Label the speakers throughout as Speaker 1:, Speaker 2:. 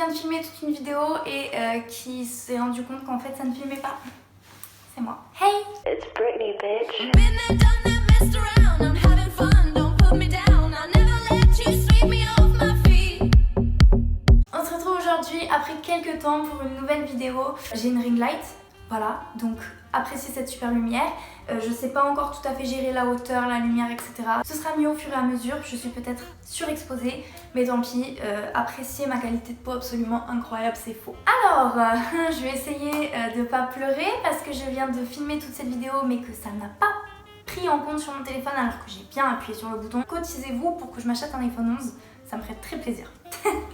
Speaker 1: vient de filmer toute une vidéo et qui s'est rendu compte qu'en fait ça ne filmait pas. C'est moi. Hey!
Speaker 2: It's Britney, bitch.
Speaker 3: Been there, done that, messed around. I'm having fun, don't put me down. I'll never let you sweep me off my feet.
Speaker 1: On se retrouve aujourd'hui après quelques temps pour une nouvelle vidéo. J'ai une ring light, voilà, donc appréciez cette super lumière. Je sais pas encore tout à fait gérer la hauteur, la lumière, etc. Ce sera mieux au fur et à mesure, je suis peut-être surexposée, mais tant pis, appréciez ma qualité de peau absolument incroyable, c'est faux. Alors, je vais essayer de pas pleurer parce que je viens de filmer toute cette vidéo mais que ça n'a pas pris en compte sur mon téléphone alors que j'ai bien appuyé sur le bouton. Cotisez-vous pour que je m'achète un iPhone 11, ça me ferait très plaisir.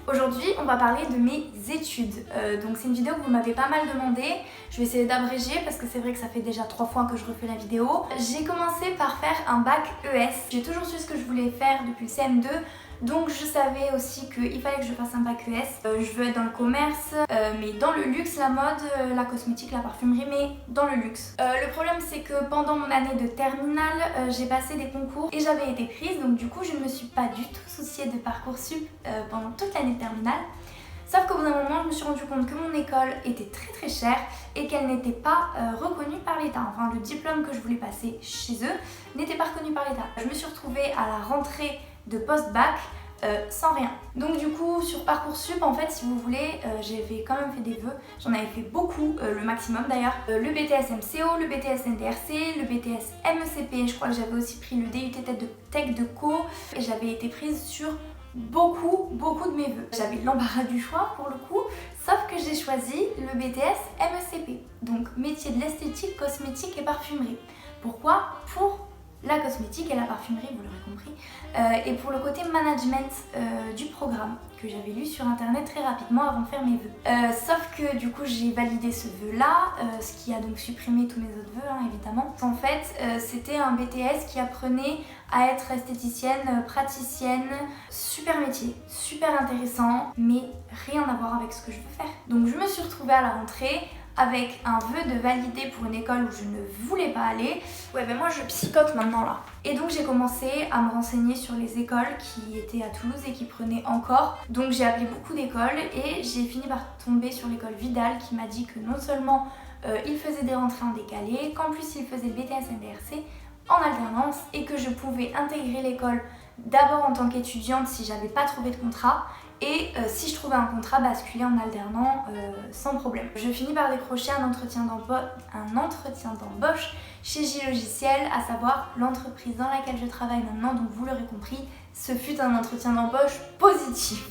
Speaker 1: Aujourd'hui, on va parler de mes études. Donc c'est une vidéo que vous m'avez pas mal demandé. Je vais essayer d'abréger parce que c'est vrai que ça fait déjà 3 fois que je refais la vidéo. J'ai commencé par faire un bac ES. J'ai toujours su ce que je voulais faire depuis le CM2. Donc je savais aussi qu'il fallait que je fasse un bac ES. Je veux être dans le commerce, mais dans le luxe, la mode, la cosmétique, la parfumerie, mais dans le luxe. Le problème c'est que pendant mon année de terminale, j'ai passé des concours et j'avais été prise. Donc du coup je ne me suis pas du tout souciée de Parcoursup pendant toute l'année de terminale. Sauf qu'au bout d'un moment, je me suis rendu compte que mon école était très chère et qu'elle n'était pas reconnue par l'État. Enfin, le diplôme que je voulais passer chez eux n'était pas reconnu par l'État. Je me suis retrouvée à la rentrée de post-bac sans rien. Donc du coup, sur Parcoursup, en fait, si vous voulez, j'avais quand même fait des vœux. J'en avais fait beaucoup, le maximum d'ailleurs. Le BTS MCO, le BTS NDRC, le BTS MECP. Je crois que j'avais aussi pris le DUT Tech de Co. Et j'avais été prise sur beaucoup de mes vœux. J'avais l'embarras du choix pour le coup, sauf que j'ai choisi le BTS MECP, donc métier de l'esthétique, cosmétique et parfumerie. Pourquoi? Pour la cosmétique et la parfumerie, vous l'aurez compris, et pour le côté management du programme que j'avais lu sur internet très rapidement avant de faire mes vœux. Sauf que du coup j'ai validé ce vœu là, ce qui a donc supprimé tous mes autres vœux hein, évidemment. En fait c'était un BTS qui apprenait à être esthéticienne, praticienne, super métier, super intéressant, mais rien à voir avec ce que je veux faire. Donc je me suis retrouvée à la rentrée avec un vœu de valider pour une école où je ne voulais pas aller. Ouais ben moi je psychote maintenant là. Et donc j'ai commencé à me renseigner sur les écoles qui étaient à Toulouse et qui prenaient encore. Donc j'ai appelé beaucoup d'écoles et j'ai fini par tomber sur l'école Vidal qui m'a dit que non seulement il faisait des rentrées en décalé, qu'en plus il faisait BTS NDRC en alternance et que je pouvais intégrer l'école d'abord en tant qu'étudiante si j'avais pas trouvé de contrat et si je trouvais un contrat, basculer en alternant sans problème. Je finis par décrocher un entretien d'embauche chez J-Logiciel, à savoir l'entreprise dans laquelle je travaille maintenant, donc vous l'aurez compris, ce fut un entretien d'embauche positif.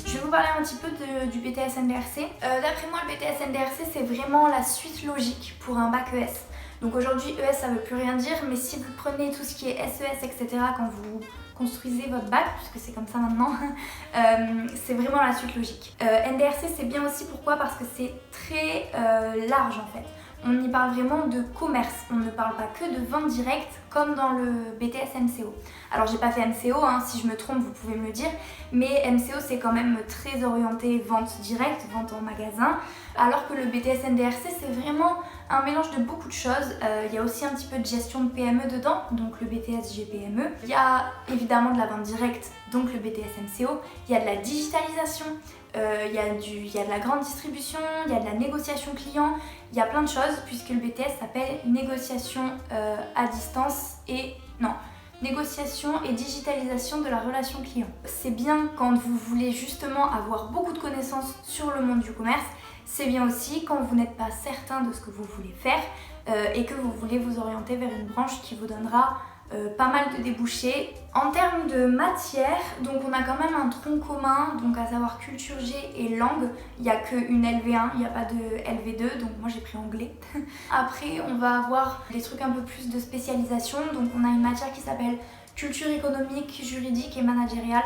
Speaker 1: Je vais vous parler un petit peu du BTS NDRC. D'après moi, le BTS NDRC, c'est vraiment la suite logique pour un bac ES. Donc aujourd'hui, ES ça veut plus rien dire, mais si vous prenez tout ce qui est SES, etc. quand vous construisez votre bac, puisque c'est comme ça maintenant, c'est vraiment la suite logique. NDRC c'est bien aussi, pourquoi? Parce que c'est très large en fait. On y parle vraiment de commerce, on ne parle pas que de vente directe comme dans le BTS MCO. Alors j'ai pas fait MCO, hein, si je me trompe vous pouvez me le dire, mais MCO c'est quand même très orienté vente directe, vente en magasin, alors que le BTS NDRC c'est vraiment un mélange de beaucoup de choses. Il y a aussi un petit peu de gestion de PME dedans, donc le BTS GPME. Il y a évidemment de la vente directe, donc le BTS MCO. Il y a de la digitalisation, il y a de la grande distribution, il y a de la négociation client, il y a plein de choses puisque le BTS s'appelle négociation à distance et négociation et digitalisation de la relation client. C'est bien quand vous voulez justement avoir beaucoup de connaissances sur le monde du commerce. C'est bien aussi quand vous n'êtes pas certain de ce que vous voulez faire et que vous voulez vous orienter vers une branche qui vous donnera pas mal de débouchés. En termes de matière, donc on a quand même un tronc commun, donc à savoir culture G et langue. Il n'y a qu'une LV1, il n'y a pas de LV2, donc moi j'ai pris anglais. Après on va avoir des trucs un peu plus de spécialisation, donc on a une matière qui s'appelle culture économique, juridique et managériale.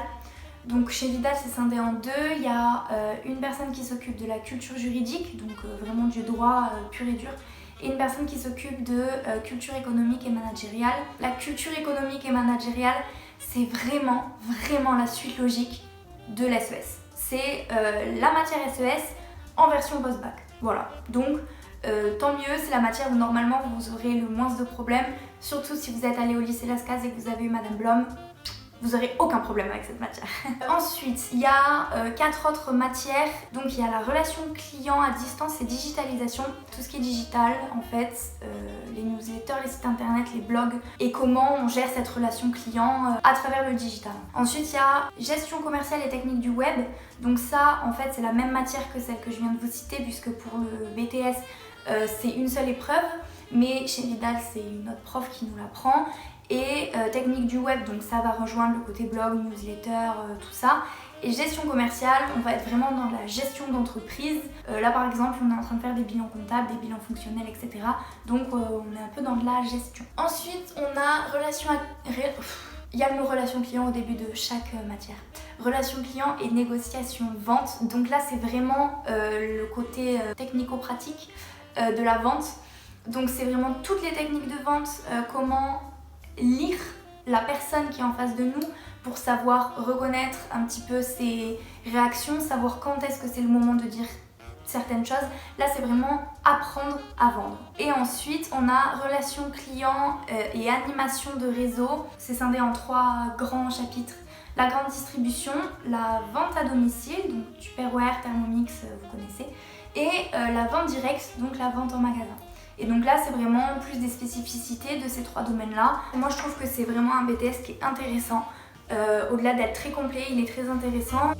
Speaker 1: Donc chez Vidal c'est scindé en deux, il y a une personne qui s'occupe de la culture juridique, donc vraiment du droit pur et dur, et une personne qui s'occupe de culture économique et managériale. La culture économique et managériale, c'est vraiment la suite logique de l'SES. C'est la matière SES en version post-bac. Voilà, donc tant mieux, c'est la matière où normalement vous aurez le moins de problèmes, surtout si vous êtes allé au lycée Lascaz et que vous avez eu Madame Blom. vous aurez aucun problème avec cette matière. Ensuite, il y a 4 autres matières. Donc il y a la relation client à distance et digitalisation. Tout ce qui est digital, en fait, les newsletters, les sites internet, les blogs et comment on gère cette relation client à travers le digital. Ensuite, il y a gestion commerciale et technique du web. Donc ça, en fait, c'est la même matière que celle que je viens de vous citer puisque pour le BTS, c'est une seule épreuve. Mais chez Vidal, c'est une autre prof qui nous l'apprend. Et technique du web, donc ça va rejoindre le côté blog, newsletter, tout ça. Et gestion commerciale, on va être vraiment dans la gestion d'entreprise. Là par exemple, on est en train de faire des bilans comptables, des bilans fonctionnels, etc. Donc on est un peu dans de la gestion. Ensuite, on a il y a le mot relation client au début de chaque matière. Relation client et négociation vente. Donc là, c'est vraiment le côté technico-pratique de la vente. Donc c'est vraiment toutes les techniques de vente, comment lire la personne qui est en face de nous pour savoir reconnaître un petit peu ses réactions, savoir quand est-ce que c'est le moment de dire certaines choses. Là, c'est vraiment apprendre à vendre. Et ensuite, on a relations clients et animation de réseau. C'est scindé en 3 grands chapitres. La grande distribution, la vente à domicile, donc Tupperware, Thermomix, vous connaissez, et la vente directe, donc la vente en magasin. Et donc là, c'est vraiment plus des spécificités de ces 3 domaines-là. Moi, je trouve que c'est vraiment un BTS qui est intéressant. Au-delà d'être très complet, il est très intéressant.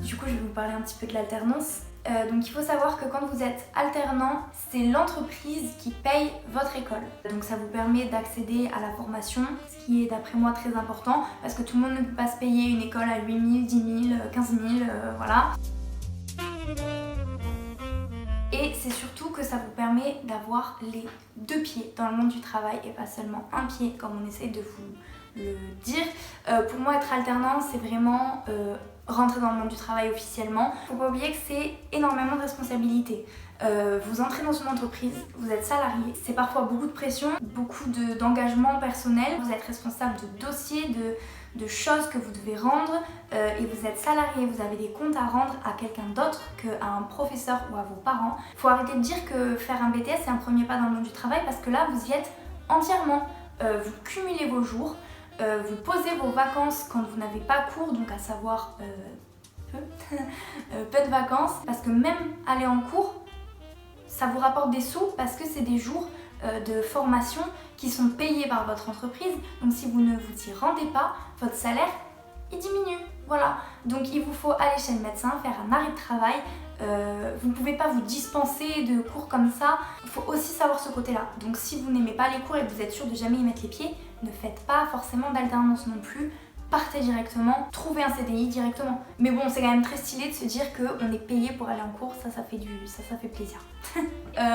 Speaker 1: Du coup, je vais vous parler un petit peu de l'alternance. Donc il faut savoir que quand vous êtes alternant, c'est l'entreprise qui paye votre école. Donc ça vous permet d'accéder à la formation, ce qui est d'après moi très important, parce que tout le monde ne peut pas se payer une école à 8 000, 10 000, 15 000, voilà. Et c'est surtout que ça vous permet d'avoir les 2 pieds dans le monde du travail et pas seulement un pied comme on essaye de vous le dire. Pour moi, être alternant, c'est vraiment rentrer dans le monde du travail officiellement. Faut pas oublier que c'est énormément de responsabilités. Vous entrez dans une entreprise, vous êtes salarié, c'est parfois beaucoup de pression, beaucoup d'engagement personnel. Vous êtes responsable de dossiers, de choses que vous devez rendre et vous êtes salarié, vous avez des comptes à rendre à quelqu'un d'autre qu'à un professeur ou à vos parents. Faut arrêter de dire que faire un BTS c'est un premier pas dans le monde du travail parce que là vous y êtes entièrement. Vous cumulez vos jours, vous posez vos vacances quand vous n'avez pas cours, donc à savoir peu de vacances, parce que même aller en cours, ça vous rapporte des sous parce que c'est des jours de formation qui sont payés par votre entreprise. Donc si vous ne vous y rendez pas, votre salaire il diminue. Voilà. Donc il vous faut aller chez le médecin, faire un arrêt de travail. Vous ne pouvez pas vous dispenser de cours comme ça. Il faut aussi savoir ce côté-là. Donc si vous n'aimez pas les cours et que vous êtes sûr de jamais y mettre les pieds, ne faites pas forcément d'alternance non plus. Partez directement, trouvez un CDI directement. Mais bon, c'est quand même très stylé de se dire qu'on est payé pour aller en cours, ça fait plaisir.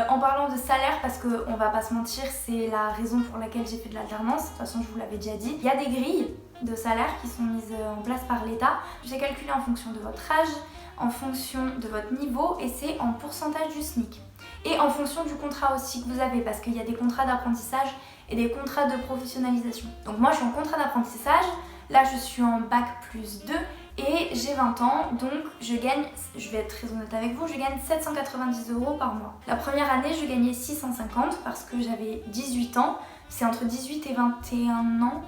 Speaker 1: En parlant de salaire, parce qu'on va pas se mentir, c'est la raison pour laquelle j'ai fait de l'alternance, de toute façon je vous l'avais déjà dit. Il y a des grilles de salaire qui sont mises en place par l'État. J'ai calculé en fonction de votre âge, en fonction de votre niveau et c'est en pourcentage du SMIC. Et en fonction du contrat aussi que vous avez, parce qu'il y a des contrats d'apprentissage et des contrats de professionnalisation. Donc moi je suis en contrat d'apprentissage. Là, je suis en bac plus 2 et j'ai 20 ans, donc je gagne, je vais être très honnête avec vous, je gagne 790 € par mois. La première année, je gagnais 650 parce que j'avais 18 ans. C'est entre 18 et 21 ans,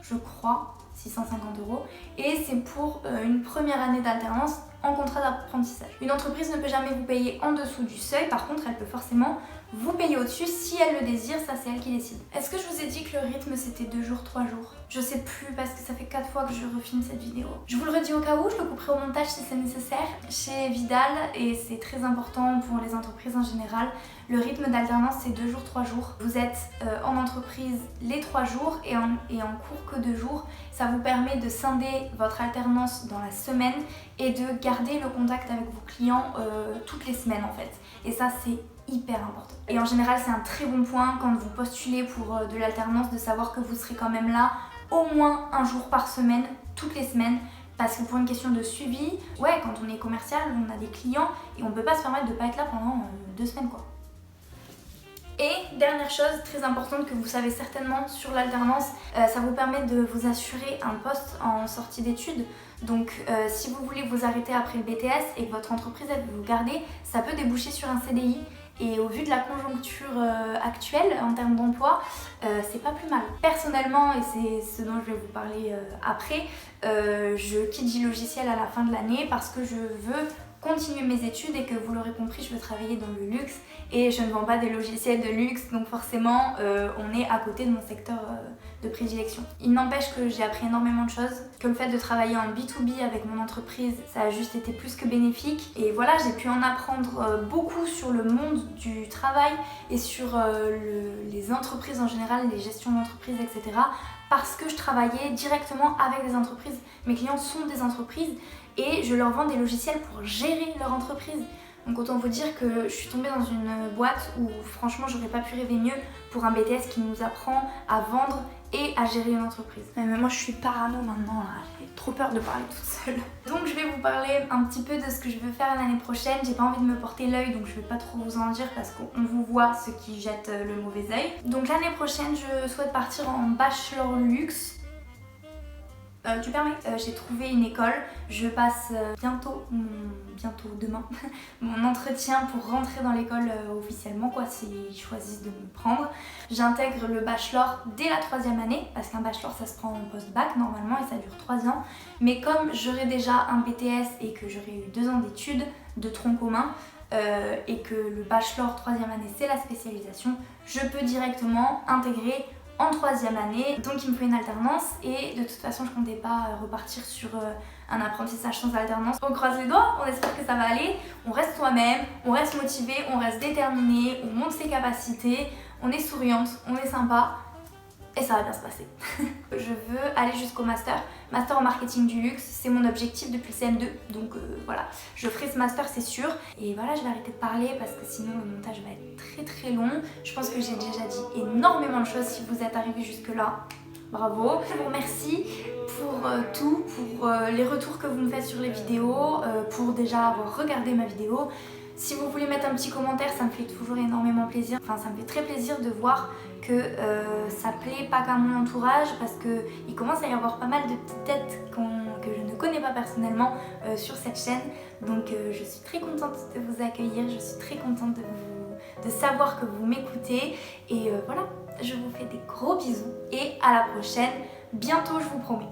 Speaker 1: je crois, 650 €. Et c'est pour une première année d'alternance en contrat d'apprentissage. Une entreprise ne peut jamais vous payer en dessous du seuil, par contre, elle peut forcément vous payer au-dessus si elle le désire, ça c'est elle qui décide. Est-ce que je vous ai dit que le rythme c'était 2 jours, 3 jours? Je sais plus parce que ça fait 4 fois que je refilme cette vidéo. Je vous le redis au cas où, je le couperai au montage si c'est nécessaire. Chez Vidal, et c'est très important pour les entreprises en général, le rythme d'alternance c'est 2 jours, 3 jours. Vous êtes en entreprise les 3 jours et en cours que 2 jours. Ça vous permet de scinder votre alternance dans la semaine et de garder le contact avec vos clients toutes les semaines en fait. Et ça c'est hyper important. Et en général c'est un très bon point quand vous postulez pour de l'alternance de savoir que vous serez quand même là au moins un jour par semaine, toutes les semaines. Parce que pour une question de suivi, ouais, quand on est commercial, on a des clients et on peut pas se permettre de pas être là pendant 2 semaines quoi. Et dernière chose très importante que vous savez certainement sur l'alternance, ça vous permet de vous assurer un poste en sortie d'études. Donc si vous voulez vous arrêter après le BTS et que votre entreprise elle veut vous garder, ça peut déboucher sur un CDI. et au vu de la conjoncture actuelle en termes d'emploi, c'est pas plus mal. Personnellement, et c'est ce dont je vais vous parler après, je quitte J-Logiciel à la fin de l'année parce que je veux continuer mes études et que vous l'aurez compris, je veux travailler dans le luxe et je ne vends pas des logiciels de luxe, donc forcément on est à côté de mon secteur de prédilection. Il n'empêche que j'ai appris énormément de choses, que le fait de travailler en B2B avec mon entreprise, ça a juste été plus que bénéfique et voilà, j'ai pu en apprendre beaucoup sur le monde du travail et sur les entreprises en général, les gestions d'entreprise, etc. parce que je travaillais directement avec des entreprises. Mes clients sont des entreprises et je leur vends des logiciels pour gérer leur entreprise. Donc autant vous dire que je suis tombée dans une boîte où franchement j'aurais pas pu rêver mieux pour un BTS qui nous apprend à vendre et à gérer une entreprise. Mais moi je suis parano maintenant là, j'ai trop peur de parler toute seule. Donc je vais vous parler un petit peu de ce que je veux faire l'année prochaine. J'ai pas envie de me porter l'œil donc je vais pas trop vous en dire parce qu'on vous voit ceux qui jettent le mauvais œil. Donc l'année prochaine je souhaite partir en bachelor luxe. Tu permets j'ai trouvé une école, je passe bientôt demain, mon entretien pour rentrer dans l'école officiellement quoi, s'ils choisissent de me prendre. J'intègre le bachelor dès la 3e année, parce qu'un bachelor ça se prend en post-bac normalement et ça dure 3 ans. Mais comme j'aurai déjà un BTS et que j'aurai eu 2 ans d'études de tronc commun, et que le bachelor 3e année c'est la spécialisation, je peux directement intégrer en 3e année, donc il me faut une alternance et de toute façon je comptais pas repartir sur un apprentissage sans alternance. On croise les doigts, on espère que ça va aller, on reste soi-même, on reste motivé, on reste déterminé, on monte ses capacités, on est souriante, on est sympa et ça va bien se passer. Je veux aller jusqu'au master en marketing du luxe, c'est mon objectif depuis le CM2, donc voilà, je ferai ce master c'est sûr. Et voilà, je vais arrêter de parler parce que sinon le montage va être très long. Je pense que j'ai déjà dit énormément de choses. Si vous êtes arrivé jusque là, bravo. Je vous remercie pour tout, pour les retours que vous me faites sur les vidéos, pour déjà avoir regardé ma vidéo. Si vous voulez mettre un petit commentaire, ça me fait toujours énormément plaisir. Enfin, ça me fait très plaisir de voir que ça plaît pas qu'à mon entourage parce qu'il commence à y avoir pas mal de petites têtes que je ne connais pas personnellement sur cette chaîne. Donc je suis très contente de vous accueillir, je suis très contente de savoir que vous m'écoutez. Et voilà, je vous fais des gros bisous et à la prochaine, bientôt je vous promets.